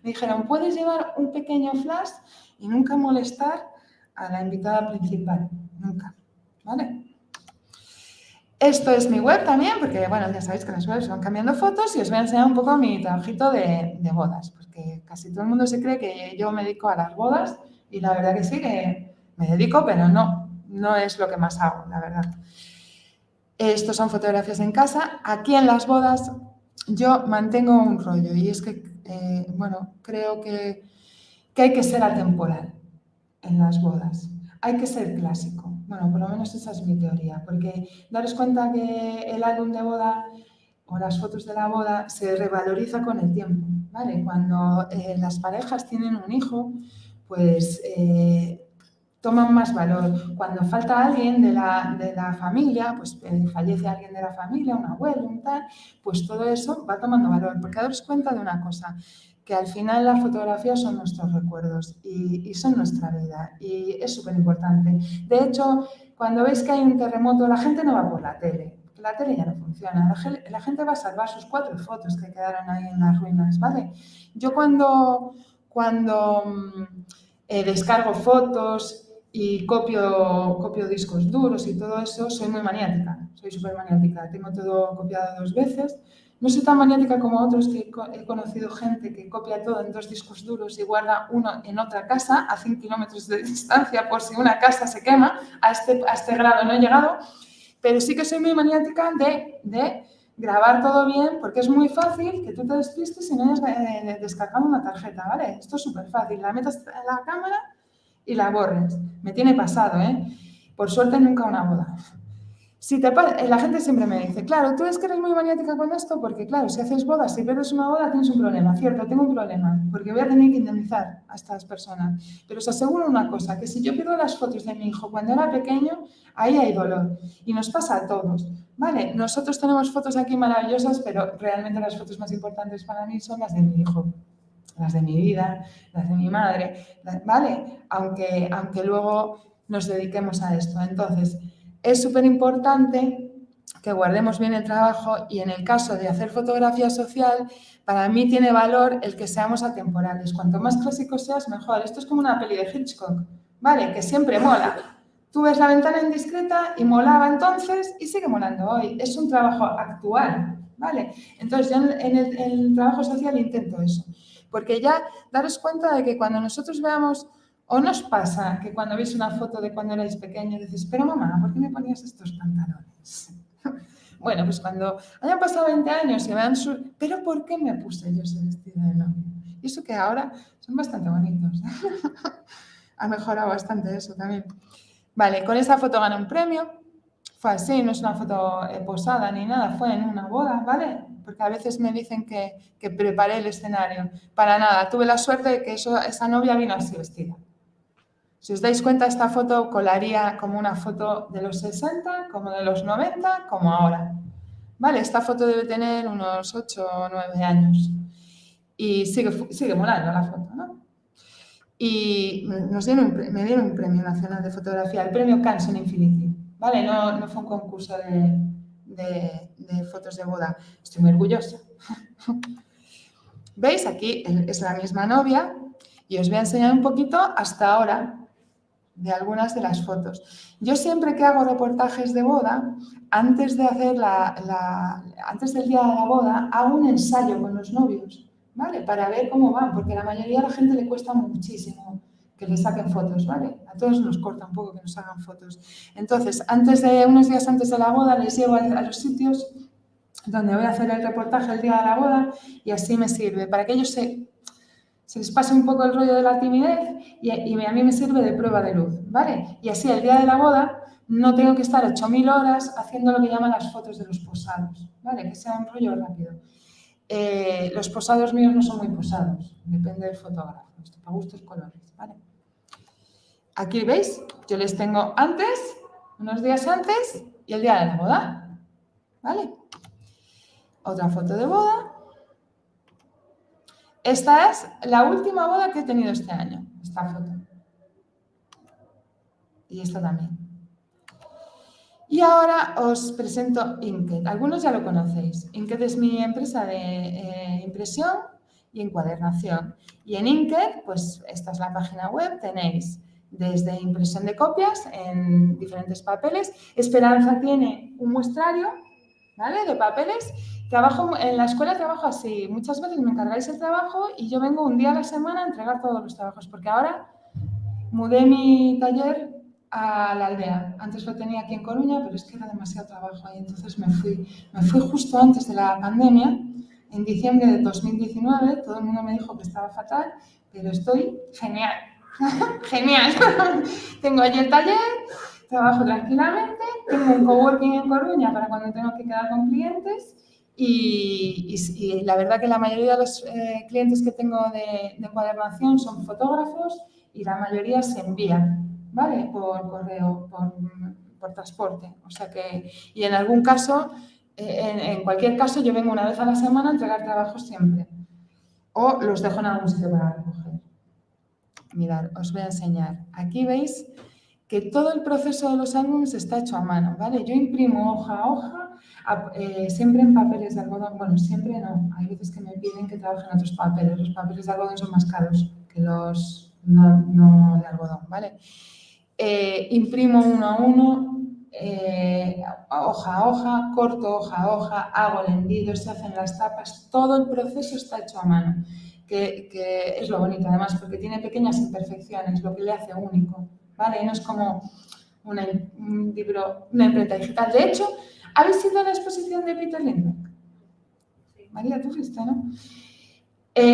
Me dijeron, puedes llevar un pequeño flash y nunca molestar a la invitada principal. Nunca. ¿Vale? Esto es mi web también, porque bueno, ya sabéis que las webs van cambiando fotos y os voy a enseñar un poco mi trabajito de bodas, porque casi todo el mundo se cree que yo me dedico a las bodas y la verdad que sí, que me dedico, pero no es lo que más hago, la verdad. Estos son fotografías en casa. Aquí en las bodas yo mantengo un rollo y es que, bueno, creo que hay que ser atemporal en las bodas. Hay que ser clásico. Bueno, por lo menos esa es mi teoría, porque daros cuenta que el álbum de boda o las fotos de la boda se revaloriza con el tiempo, ¿vale? Cuando las parejas tienen un hijo, pues toman más valor. Cuando falta alguien de la familia, pues fallece alguien de la familia, un abuelo, un tal, pues todo eso va tomando valor. Porque daros cuenta de una cosa, que al final las fotografías son nuestros recuerdos y son nuestra vida y es súper importante. De hecho, cuando veis que hay un terremoto, la gente no va por la tele, porque la tele ya no funciona. La gente va a salvar sus 4 fotos que quedaron ahí en las ruinas, ¿vale? Yo cuando descargo fotos y copio discos duros y todo eso, soy muy maniática, soy súper maniática. Tengo todo copiado 2 veces. No soy tan maniática como otros que he conocido gente que copia todo en 2 discos duros y guarda uno en otra casa a 100 kilómetros de distancia por si una casa se quema. A este grado no he llegado, pero sí que soy muy maniática de grabar todo bien, porque es muy fácil que tú te despistes y no hayas descargado una tarjeta, ¿vale? Esto es súper fácil. La metes en la cámara y la borres. Me tiene pasado, ¿eh? Por suerte nunca una boda. La gente siempre me dice, claro, tú es que eres muy maniática con esto, porque claro, si haces bodas, si pierdes una boda, tienes un problema. Cierto, tengo un problema, porque voy a tener que indemnizar a estas personas. Pero os aseguro una cosa, que si yo pierdo las fotos de mi hijo cuando era pequeño, ahí hay dolor. Y nos pasa a todos, ¿vale? Nosotros tenemos fotos aquí maravillosas, pero realmente las fotos más importantes para mí son las de mi hijo, las de mi vida, las de mi madre, ¿vale? Aunque luego nos dediquemos a esto. Entonces, es súper importante que guardemos bien el trabajo y en el caso de hacer fotografía social, para mí tiene valor el que seamos atemporales. Cuanto más clásico seas, mejor. Esto es como una peli de Hitchcock, ¿vale? Que siempre mola. Tú ves La ventana indiscreta y molaba entonces y sigue molando hoy. Es un trabajo actual, ¿vale? Entonces yo en el trabajo social intento eso. Porque ya daros cuenta de que cuando nosotros veamos... ¿O nos pasa que cuando veis una foto de cuando erais pequeños dices, pero mamá, ¿por qué me ponías estos pantalones? Bueno, pues cuando hayan pasado 20 años y vean ¿pero por qué me puse yo ese vestido de novia? Y eso que ahora son bastante bonitos. Ha mejorado bastante eso también. Vale, con esta foto gané un premio. Fue así, no es una foto posada ni nada, fue en una boda, ¿vale? Porque a veces me dicen que preparé el escenario. Para nada, tuve la suerte de que esa novia vino así vestida. Si os dais cuenta, esta foto colaría como una foto de los 60, como de los 90, como ahora. Vale, esta foto debe tener unos 8 o 9 años. Y sigue molando la foto, ¿no? Y me dieron un premio nacional de fotografía, el premio Cannes Infinity. Vale, no fue un concurso de fotos de boda. Estoy muy orgullosa. ¿Veis? Aquí es la misma novia y os voy a enseñar un poquito hasta ahora de algunas de las fotos. Yo siempre que hago reportajes de boda, antes de hacer antes del día de la boda, hago un ensayo con los novios, ¿vale? Para ver cómo van, porque a la mayoría de la gente le cuesta muchísimo que les saquen fotos, ¿vale? A todos nos corta un poco que nos hagan fotos. Entonces, unos días antes de la boda, les llevo a los sitios donde voy a hacer el reportaje el día de la boda y así me sirve para que ellos se les pase un poco el rollo de la timidez y a mí me sirve de prueba de luz, ¿vale? Y así el día de la boda no tengo que estar 8.000 horas haciendo lo que llaman las fotos de los posados, ¿vale? Que sea un rollo rápido. Los posados míos no son muy posados, depende del fotógrafo, esto para gustos colores, ¿vale? Aquí veis, yo les tengo antes, unos días antes y el día de la boda, ¿vale? Otra foto de boda. Esta es la última boda que he tenido este año, esta foto. Y esta también. Y ahora os presento Inked. Algunos ya lo conocéis. Inked es mi empresa de impresión y encuadernación. Y en Inked, pues esta es la página web, tenéis desde impresión de copias en diferentes papeles. Esperanza tiene un muestrario, ¿vale?, de papeles. En la escuela trabajo así. Muchas veces me encargáis el trabajo y yo vengo un día a la semana a entregar todos los trabajos, porque ahora mudé mi taller a la aldea. Antes lo tenía aquí en Coruña, pero es que era demasiado trabajo ahí, entonces me fui justo antes de la pandemia, en diciembre de 2019. Todo el mundo me dijo que estaba fatal, pero estoy genial. Genial. Tengo allí el taller, trabajo tranquilamente, tengo un coworking en Coruña para cuando tengo que quedar con clientes y la verdad que la mayoría de los clientes que tengo de encuadernación son fotógrafos y la mayoría se envían, ¿vale?, por correo, por transporte. O sea que, y en algún caso, en cualquier caso, yo vengo una vez a la semana a entregar trabajos siempre o los dejo en algún sitio para recoger. Mirad, os voy a enseñar. Aquí veis que todo el proceso de los álbumes está hecho a mano, ¿vale? Yo imprimo hoja a hoja, siempre en papeles de algodón. Bueno, siempre no. Hay veces que me piden que trabaje en otros papeles. Los papeles de algodón son más caros que los no de algodón, ¿vale? Imprimo uno a uno, hoja a hoja, corto hoja a hoja, hago el hendido, se hacen las tapas. Todo el proceso está hecho a mano, que es lo bonito además, porque tiene pequeñas imperfecciones, lo que le hace único, ¿vale? No es como un libro, una imprenta digital. De hecho, ¿habéis ido a la exposición de Peter Lindbergh? Sí. María, tú fuiste, ¿no?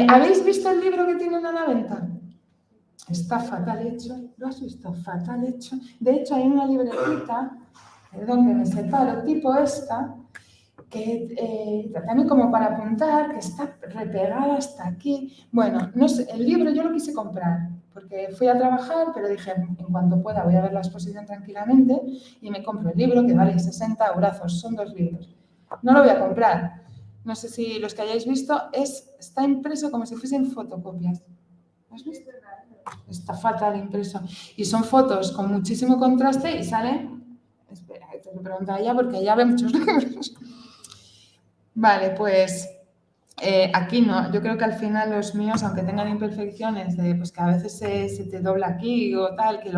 ¿Habéis visto el libro que tienen a la venta? Está fatal hecho. ¿Lo has visto? Fatal hecho. De hecho, hay una libretita, perdón que me separo, tipo esta, que también como para apuntar, que está repegada hasta aquí. Bueno, no sé, el libro yo lo quise comprar, porque fui a trabajar, pero dije, en cuanto pueda voy a ver la exposición tranquilamente y me compro el libro, que vale 60 eurazos, son 2 libros. No lo voy a comprar. No sé si los que hayáis visto, está impreso como si fuesen fotocopias. ¿Lo has visto? Está fatal impreso. Y son fotos con muchísimo contraste y salen... Espera, tengo que preguntar ya porque ya ve muchos libros. Vale, pues aquí no. Yo creo que al final los míos, aunque tengan imperfecciones, pues que a veces se te dobla aquí o tal, que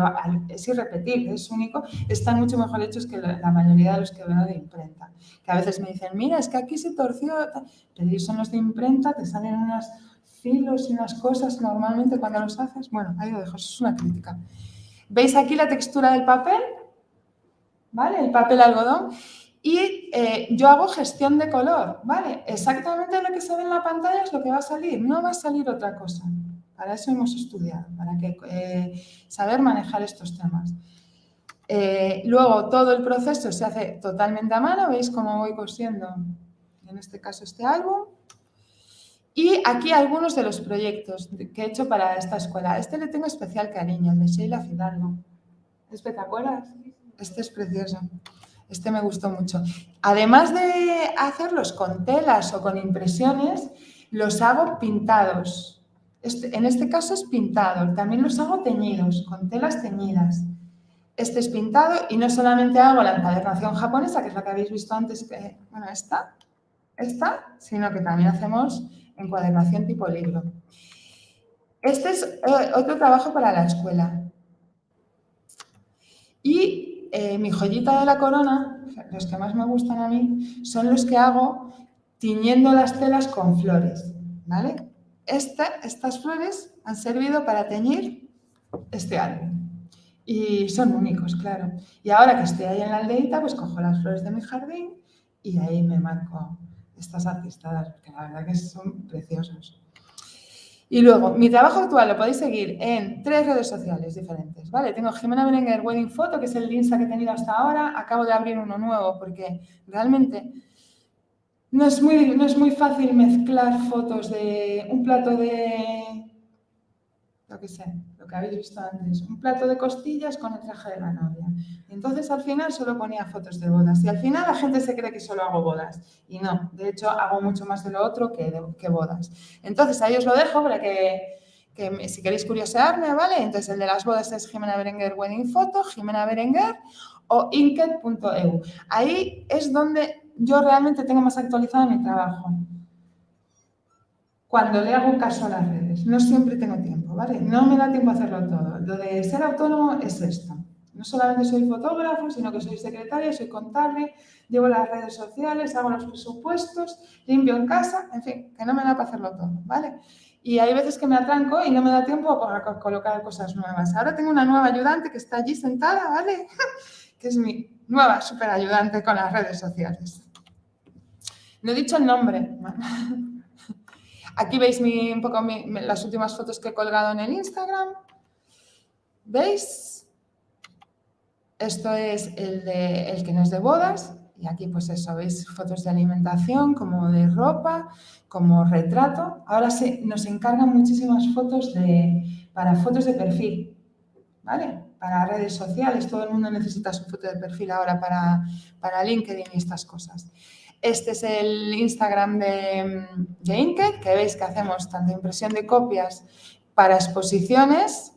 es irrepetible, es único, están mucho mejor hechos que la mayoría de los que veo de imprenta. Que a veces me dicen, mira, es que aquí se torció, tal. Pero ellos son los de imprenta, te salen unos filos y unas cosas normalmente cuando los haces. Bueno, ahí lo dejo, eso es una crítica. ¿Veis aquí la textura del papel? ¿Vale? El papel algodón. Y yo hago gestión de color, ¿vale? Exactamente lo que se ve en la pantalla es lo que va a salir, no va a salir otra cosa. Para eso hemos estudiado, para saber manejar estos temas. Luego, todo el proceso se hace totalmente a mano, ¿veis cómo voy cosiendo, en este caso, este álbum? Y aquí algunos de los proyectos que he hecho para esta escuela. Este le tengo especial cariño, el de Sheila Fidalgo. ¿Te acuerdas? Este es precioso. Este me gustó mucho. Además de hacerlos con telas o con impresiones, los hago pintados. En este caso es pintado. También los hago teñidos, con telas teñidas. Este es pintado y no solamente hago la encuadernación japonesa, que es la que habéis visto antes, bueno, esta, sino que también hacemos encuadernación tipo libro. Este es otro trabajo para la escuela. Y mi joyita de la corona, los que más me gustan a mí, son los que hago tiñendo las telas con flores, ¿vale? Estas flores han servido para teñir este álbum. Y son únicos, claro. Y ahora que estoy ahí en la aldeita, pues cojo las flores de mi jardín y ahí me marco estas artistadas, que la verdad que son preciosos. Y luego, mi trabajo actual lo podéis seguir en 3 redes sociales diferentes, ¿vale? Tengo Jimena Berenguer Wedding Photo, que es el Insta que he tenido hasta ahora. Acabo de abrir uno nuevo porque realmente no es muy fácil mezclar fotos de un plato de, lo que sé, lo que habéis visto antes, un plato de costillas con el traje de la novia. Entonces, al final solo ponía fotos de bodas y al final la gente se cree que solo hago bodas y no, de hecho hago mucho más de lo otro que bodas. Entonces, ahí os lo dejo para que si queréis curiosearme, ¿vale? Entonces, el de las bodas es Jimena Berenguer Wedding Photo, Jimena Berenguer o inked.eu. Ahí es donde yo realmente tengo más actualizado mi trabajo. Cuando le hago caso a las redes, no siempre tengo tiempo, ¿vale? No me da tiempo a hacerlo todo. Lo de ser autónomo es esto. No solamente soy fotógrafo, sino que soy secretaria, soy contable, llevo las redes sociales, hago los presupuestos, limpio en casa, en fin, que no me da para hacerlo todo, ¿vale? Y hay veces que me atranco y no me da tiempo para colocar cosas nuevas. Ahora tengo una nueva ayudante que está allí sentada, ¿vale? Que es mi nueva super ayudante con las redes sociales. No he dicho el nombre. Aquí veis un poco las últimas fotos que he colgado en el Instagram. ¿Veis? Esto es el que no es de bodas. Y aquí pues eso, veis fotos de alimentación, como de ropa, como retrato. Ahora nos encargan muchísimas fotos para fotos de perfil, ¿vale? Para redes sociales. Todo el mundo necesita su foto de perfil ahora para LinkedIn y estas cosas. Este es el Instagram de Inked, que veis que hacemos tanto impresión de copias para exposiciones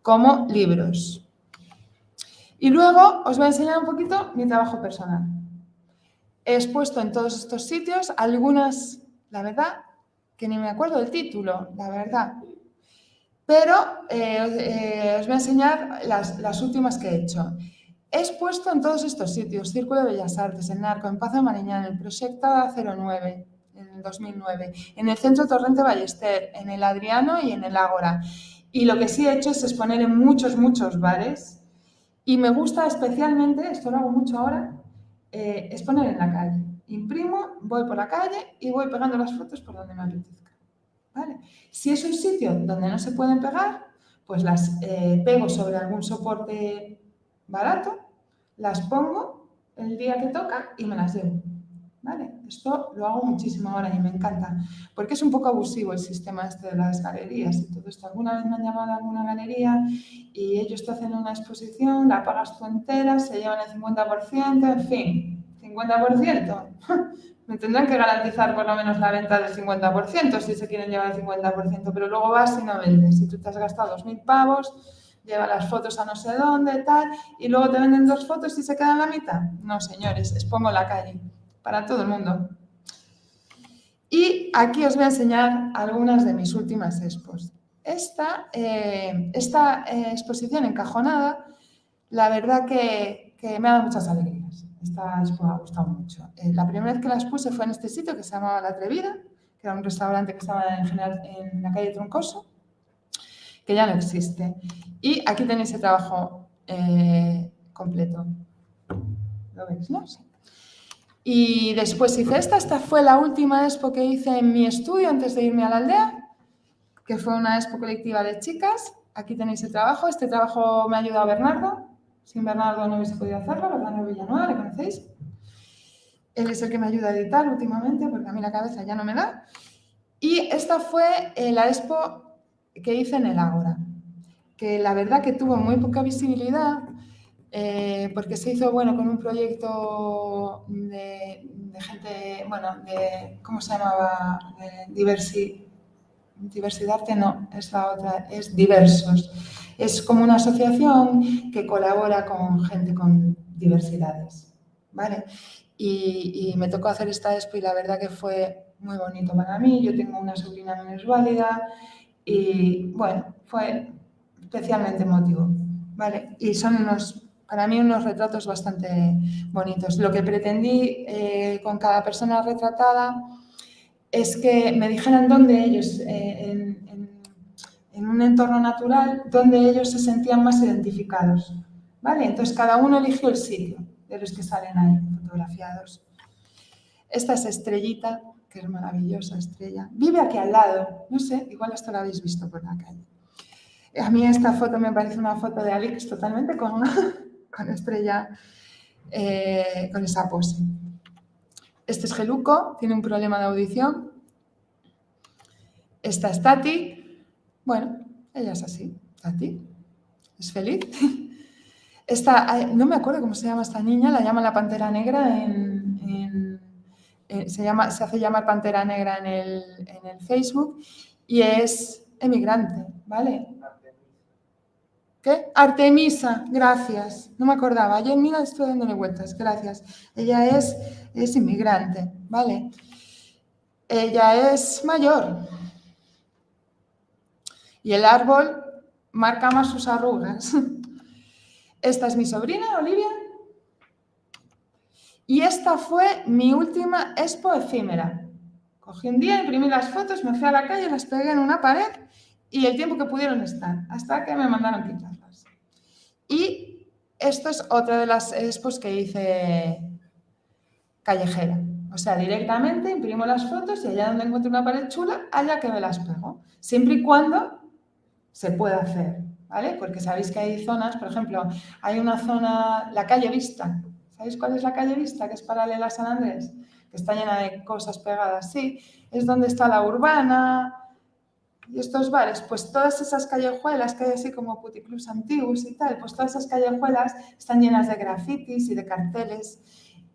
como libros. Y luego os voy a enseñar un poquito mi trabajo personal. He expuesto en todos estos sitios, algunas, la verdad, que ni me acuerdo del título, la verdad. Pero os voy a enseñar las últimas que he hecho. He expuesto en todos estos sitios, Círculo de Bellas Artes, en Narco, en Paz de Mariñán, en el Proyecto 09, en el 2009, en el Centro Torrente Ballester, en el Adriano y en el Ágora. Y lo que sí he hecho es exponer en muchos bares y me gusta especialmente, esto lo hago mucho ahora, exponer en la calle. Imprimo, voy por la calle y voy pegando las fotos por donde me apetezca, ¿vale? Si es un sitio donde no se pueden pegar, pues las pego sobre algún soporte barato, las pongo el día que toca y me las llevo, ¿vale? Esto lo hago muchísimo ahora y me encanta, porque es un poco abusivo el sistema este de las galerías y todo esto. Alguna vez me han llamado a alguna galería y ellos te hacen una exposición, la pagas tú entera, se llevan el 50%, en fin, 50%. Me tendrán que garantizar por lo menos la venta del 50% si se quieren llevar el 50%, pero luego vas y no vendes. Si tú te has gastado 2.000 pavos, lleva las fotos a no sé dónde, tal, y luego te venden 2 fotos y se quedan la mitad. No, señores, expongo en la calle, para todo el mundo. Y aquí os voy a enseñar algunas de mis últimas expos. Esta exposición encajonada, la verdad que me ha dado muchas alegrías. Esta expo me ha gustado mucho. La primera vez que las puse fue en este sitio que se llamaba La Atrevida, que era un restaurante que estaba en la calle Troncoso, que ya no existe. Y aquí tenéis el trabajo completo. ¿Lo veis, no? Sí. Y después hice esta fue la última expo que hice en mi estudio antes de irme a la aldea, que fue una expo colectiva de chicas. Aquí tenéis el trabajo. Este trabajo me ha ayudado Bernardo. Sin Bernardo no hubiese podido hacerlo. Bernardo Villanueva, ¿le conocéis? Él es el que me ayuda a editar últimamente, porque a mí la cabeza ya no me da. Y esta fue la expo que hice en el Ágora, que la verdad que tuvo muy poca visibilidad, porque se hizo, bueno, con un proyecto de gente, bueno, ¿cómo se llamaba? Diversidad, no, es la otra, es Diversos. Es como una asociación que colabora con gente con diversidades, ¿vale? Y me tocó hacer esta expo y la verdad que fue muy bonito para mí. Yo tengo una sobrina minusválida y, bueno, fue especialmente emotivo, ¿vale? Y son para mí unos retratos bastante bonitos. Lo que pretendí con cada persona retratada es que me dijeran dónde ellos, en en un entorno natural donde ellos se sentían más identificados, ¿vale? Entonces cada uno eligió el sitio de los que salen ahí fotografiados. Esta es Estrellita, que es maravillosa Estrella. Vive aquí al lado, no sé, igual hasta la habéis visto por la calle. A mí esta foto me parece una foto de Alix totalmente con Estrella, con esa pose. Este es Geluco, tiene un problema de audición. Esta es Tati. Bueno, ella es así, Tati. Es feliz. Esta, no me acuerdo cómo se llama esta niña, la llaman la Pantera Negra se hace llamar Pantera Negra en el Facebook y es emigrante, ¿vale? ¿Qué? Artemisa, gracias. No me acordaba. Ayer, mira, estoy dándole vueltas. Gracias. Ella es inmigrante, ¿vale? Ella es mayor. Y el árbol marca más sus arrugas. Esta es mi sobrina, Olivia. Y esta fue mi última expo efímera. Cogí un día, imprimí las fotos, me fui a la calle, las pegué en una pared y el tiempo que pudieron estar, hasta que me mandaron quitarlas. Y esto es otra de las expos que hice callejera. O sea, directamente imprimo las fotos y allá donde encuentro una pared chula, allá que me las pego. Siempre y cuando se pueda hacer, ¿vale? Porque sabéis que hay zonas, por ejemplo, hay una zona, la calle Vista. ¿Sabéis cuál es la calle Vista? Que es paralela a San Andrés, que está llena de cosas pegadas. Sí, es donde está la Urbana y estos bares. Pues todas esas callejuelas que hay así como puticlubs antiguos y tal, pues todas esas callejuelas están llenas de grafitis y de carteles.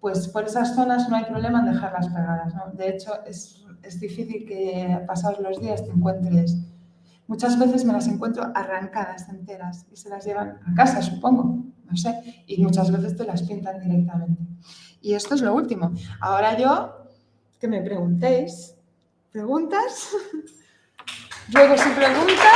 Pues por esas zonas no hay problema en dejarlas pegadas, ¿no? De hecho, es difícil que pasados los días te encuentres. Muchas veces me las encuentro arrancadas enteras y se las llevan a casa, supongo, no sé, y muchas veces te las pintan directamente. Y esto es lo último. Ahora yo, que me preguntéis, ¿preguntas? Luego si preguntas...